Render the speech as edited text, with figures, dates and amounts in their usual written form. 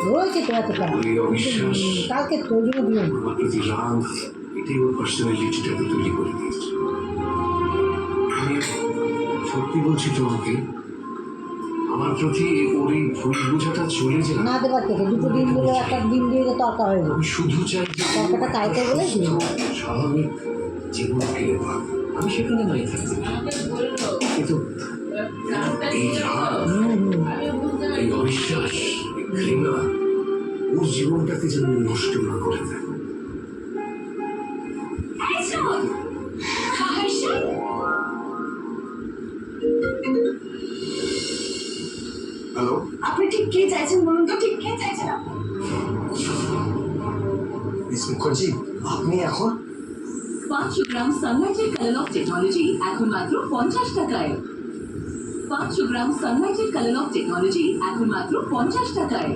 রয়েছে তো এতটা এই অবিশ্বাস কালকে প্রয়োজনে দিও আমার প্রতি রাগ এটাই ওর পার্সোনালিটিটাকে তৈরি করে দিয়েছে। আমি সত্যি বলছি তোমাকে, আমার প্রতি ওর এই ভুল বোঝাটা চলে যায়। না দেবার থেকে দুটো ডিম দিলে একটা ডিম দিয়ে তরকা হয়ে যাবে। আমি শুধু চাই যে তরকাটা চাইতে বলে দিই স্বাভাবিক জীবন ফিরে পাক। আমি সেখানে নাই থাকতে, কিন্তু এই রাগ, এই অবিশ্বাস, এই ঘৃণা ওর জীবনটাকে যেন নষ্ট না করে দেয়। হ্যালো, আপনি ঠিক কে চাইছেন বলুন তো, ঠিক কে চাইছেন আপনি? মিস মুখার্জি, আপনি এখন 500 গ্রাম সানলাইটের কালার টেকনোলজি এখন মাত্র 50 টাকায়। 500 গ্রাম সানলাইটের কালার টেকনোলজি এখন মাত্র 50 টাকায়।